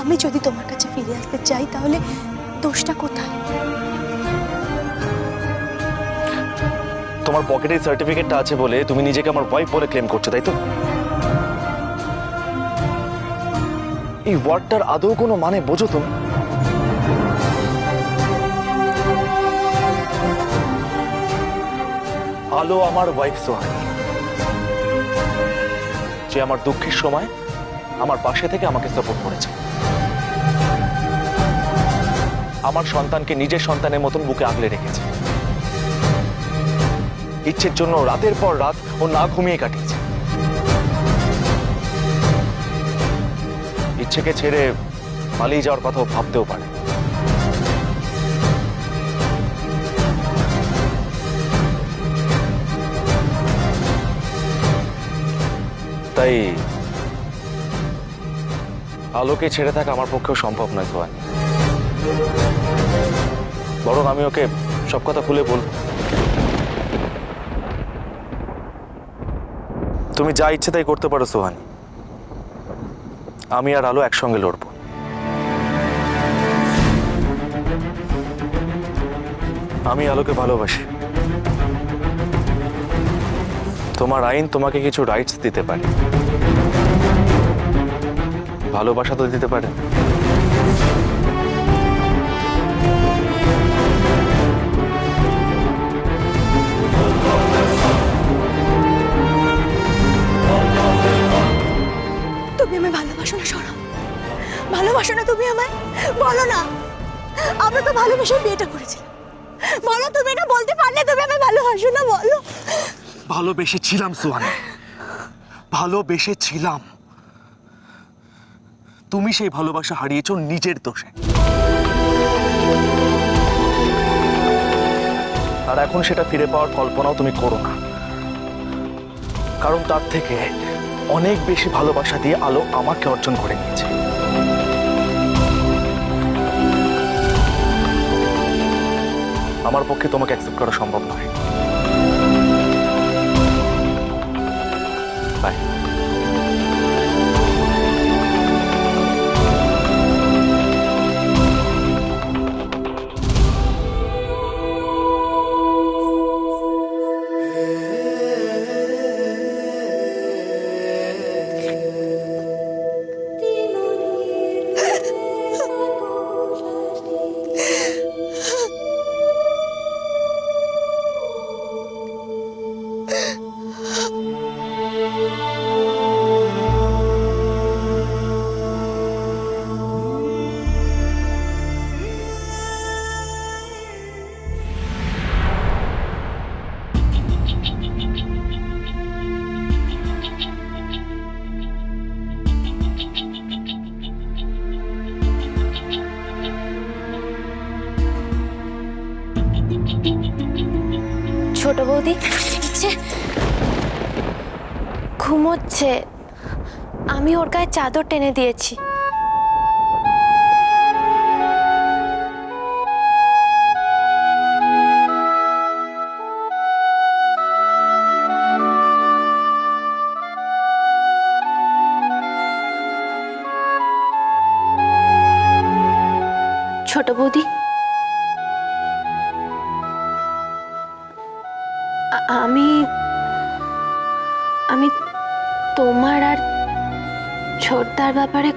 আমি যদি তোমার কাছে ফিরে আসতে চাই তাহলে দোষটা কোথায়? তোমার পকেটে সার্টিফিকেটটা আছে বলে তুমি নিজেকে আমার ওয়াইফ বলে ক্লেম করছো, তাই তো? এই ওয়ার্ডটার আদৌ কোনো মানে বোঝো তুমি? আলো আমার ওয়াইফ সোহানি, যে আমার দুঃখের সময় আমার পাশে থেকে আমাকে সাপোর্ট করেছে, আমার সন্তানকে নিজের সন্তানের মতন বুকে আগলে রেখেছে, ইচ্ছের জন্য রাতের পর রাত ও না ঘুমিয়ে কাটিয়েছে, ইচ্ছেকে ছেড়ে পালিয়ে যাওয়ার কথা ভাবতেও পারে। তাই আলোকে ছেড়ে থাকা আমার পক্ষেও সম্ভব নয় সোহানি, বরং আমি ওকে সব কথা খুলে বলবো। তুমি যা ইচ্ছে তাই করতে পারো সোহানি, আমি আর আলো একসঙ্গে লড়বো। আমি আলোকে ভালোবাসি, তোমার আইন তোমাকে কিছু রাইটস দিতে পারে, ভালোবাসা তো দিতে পারে। তুমি আমায় ভালোবাসো না সরম? ভালোবাসো না তুমি আমায়? বলো না। আমরা তো ভালোবেসে বিয়েটা করেছিলাম। বলো, তুমি এটা বলতে পারলে তুমি আমায় ভালোবাসো না? বলো। ভালোবেসেছিলাম সোহানি, ভালোবেসেছিলাম। তুমি সেই ভালোবাসা হারিয়েছো নিজের দোষে, আর এখন সেটা ফিরে পাওয়ার কল্পনাও তুমি করো না, কারণ তার থেকে অনেক বেশি ভালোবাসা দিয়ে আলো আমাকে অর্জন করে নিয়েছে। আমার পক্ষে তোমাকে অ্যাকসেপ্ট করা সম্ভব নয়। বাই। ছোট বৌদি ঘুমোচ্ছে, আমি ওর গায়ে চাদর টেনে দিয়েছি। ছোট বৌদি, আমি আমি তোমার আর ছোটদার ব্যাপারে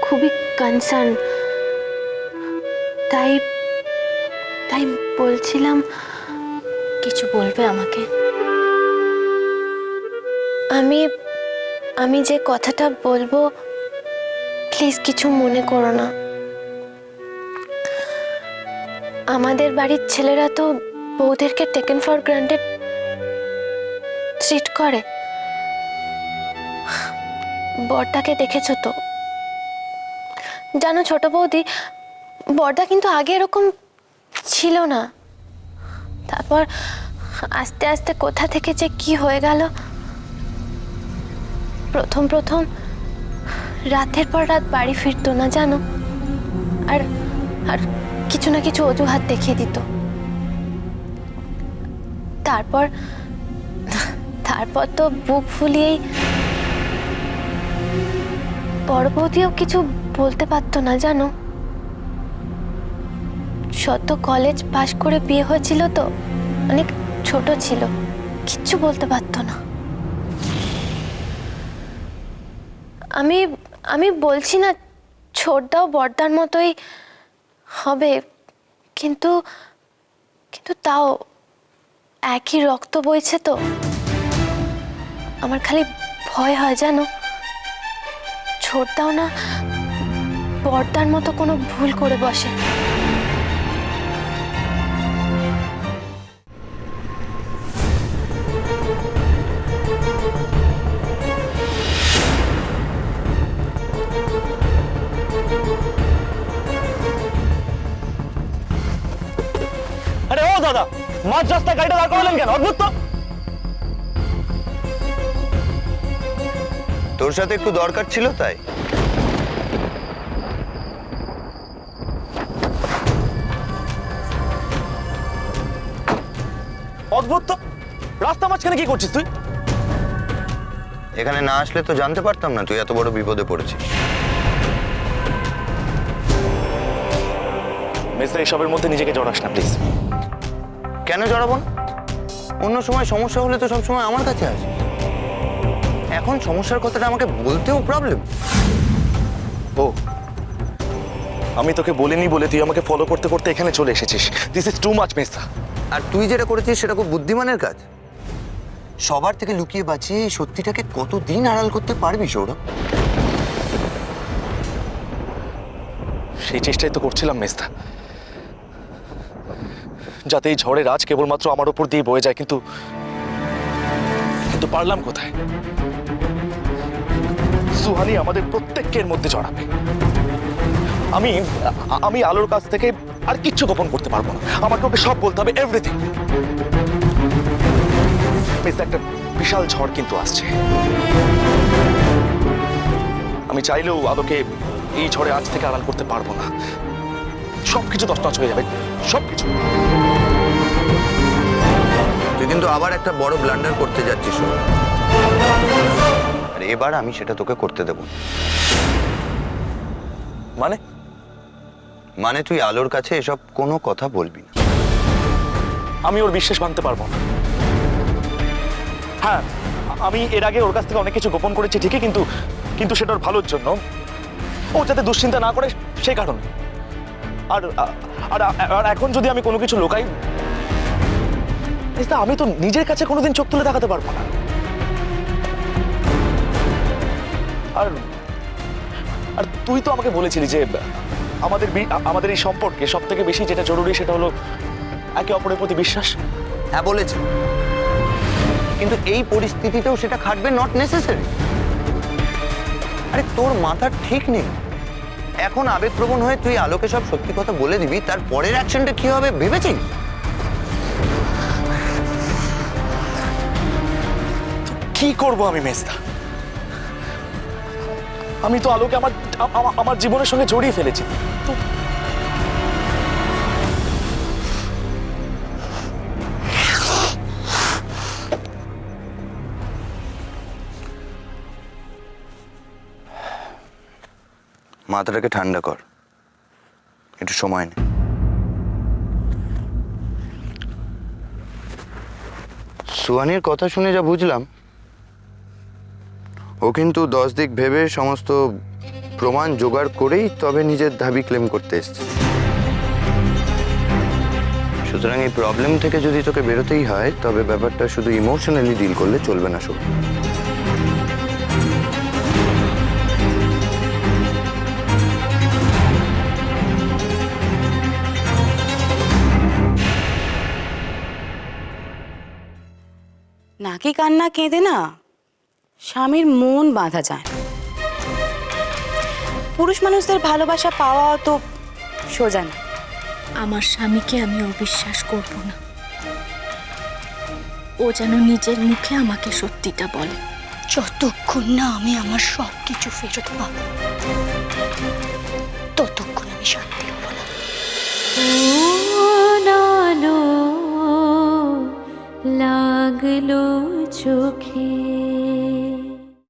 খুবই কনসার্ন, তাই তাই বলছিলাম। কিছু বলবে আমাকে? আমি যে কথাটা বলবো প্লিজ কিছু মনে করো না। আমাদের বাড়ির ছেলেরা তো বউদেরকে টেকেন ফর গ্রান্টেড ট্রিট করে। বড়টাকে দেখেছো তো? জানো ছোট বৌদি, বড়দা কিন্তু আগে এরকম ছিল না, তারপর আস্তে আস্তে কোথা থেকে যে কি হয়ে গেল। প্রথম প্রথম রাতের পর রাত বাড়ি ফিরতো না জানো, আর আর কিছু না কিছু অজুহাত দেখিয়ে দিত। তারপর তো বুক ফুলিয়েই বড় বৌদিও কিছু বলতে পারতো না জানো। সদ্য কলেজ পাশ করে বিয়ে হয়েছিল তো, অনেক ছোট ছিল, কিচ্ছু বলতে পারতো না। আমি আমি বলছি না ছোটদাও বড়দার মতোই হবে, কিন্তু কিন্তু তাও একই রক্ত বইছে তো, আমার খালি ভয় হয় জানো, ছোটদাও না বড়দার মতো কোনো ভুল করে বসে। আরে ও দাদা, মাঝ রাস্তায় গাড়িটা দাঁড় করালেন কেন? অদ্ভুত তো। তোর সাথে একটু দরকার ছিল তাই। অদ্ভুত তো, রাস্তা মাঝখানে কি করছিস তুই? এখানে না আসলে তো জানতে পারতাম না তুই এত বড় বিপদে পড়েছিস। মেসা, এসবের মধ্যে নিজেকে জড়াস না প্লিজ। কেন জড়াবো না? অন্য সময় সমস্যা হলে তো সবসময় আমার কাছে আসে, এখন সমস্যার কথাটা আমাকে বলতেও প্রবলেম। ও, আমি তোকে বলিনি বলে তুই আমাকে ফলো করতে করতে এখানে চলে এসেছিস। দিস ইজ টু মাচ মেসা। আর তুই যেটা করেছিস সেটা খুব বুদ্ধিমানের কাজ। সবার থেকে লুকিয়ে বাঁচিয়ে এই সত্যিটাকে কতদিন আড়াল করতে পারবি সৌরভ? সেই চেষ্টাই তো করছিলাম মেসা, যাতে এই ঝড়ের আজ কেবলমাত্র আমার উপর দিয়ে বয়ে যায়, কিন্তু কিন্তু পারলাম কোথায়? সুহানি আমাদের প্রত্যেকের মধ্যে জড়াবে। আমি আমি আলোর কাছ থেকে আর কিচ্ছু গোপন করতে পারবো না, আমাকে ওকে সব বলতে হবে, এভরিথিং। একটা বিশাল ঝড় কিন্তু আসছে, আমি চাইলেও আলোকে এই ঝড়ে আজ থেকে আড়াল করতে পারবো না। সবকিছু তছনছ হয়ে যাবে, সবকিছু। তুই কিন্তু আবার একটা বড় ব্লান্ডার করতে যাচ্ছিস সৌরভ, আর এবার আমি সেটা তোকে করতে দেব না। মানে মানে তুই আলোর কাছে এসব কোনো কথা বলবি না। আমি ওর বিশ্বাস ভাঙতে পারবো না। হ্যাঁ, আমি এর আগে ওর কাছ থেকে অনেক কিছু গোপন করেছি ঠিকই, কিন্তু কিন্তু সেটা ওর ভালোর জন্য, ও যাতে দুশ্চিন্তা না করে সেই কারণে। আর আর এখন যদি আমি কোনো কিছু লুকাই, আমি তো নিজের কাছে কোনোদিন চোখ তুলে দেখাতে পারবো না। আর আর তুই তো আমাকে বলেছিলি যে আমাদের এই সম্পর্কে সব থেকে বেশি যেটা জরুরি সেটা হলো একে অপরের প্রতি বিশ্বাস। হ্যাঁ বলেছি, কিন্তু এই পরিস্থিতিতেও সেটা খাটবে নট নেসেসারি। আরে তোর মাথা ঠিক নেই, এখন আবেগপ্রবণ হয়ে তুই আলোকে সব সত্যি কথা বলে দিবি, তার পরের অ্যাকশনটা কি হবে ভেবেছিস? কি করব আমি মেজদা? আমি তো আলোকে আমার জীবনের সঙ্গে জড়িয়ে ফেলেছি। তো মাথাটাকে ঠান্ডা কর, একটু সময় নে। সুহানির কথা শুনে যা বুঝলাম, ও কিন্তু 10 দিক ভেবে সমস্ত প্রমাণ জোগাড় করেই তবে নিজের দাবি ক্লেম করতে এসছে। সুতরাং এই প্রবলেম থেকে যদি তোকে বেরোতেই হয়, তবে ব্যাপারটা শুধু ইমোশনালি ডিল করলে চলবে না সব। নাকি কান্না কেঁদে না স্বামীর মন বাঁধা যায় না। পুরুষ মানুষদের ভালোবাসা পাওয়া তো সোজা না। আমার স্বামীকে আমি অবিশ্বাস করব না। ও যেন নিজের মুখে আমাকে সত্যিটা বলে। যতক্ষণ না আমি আমার সব কিছু ফেরত পাবো, ততক্ষণ আমি শান্তি হব না। লাগলো চোখে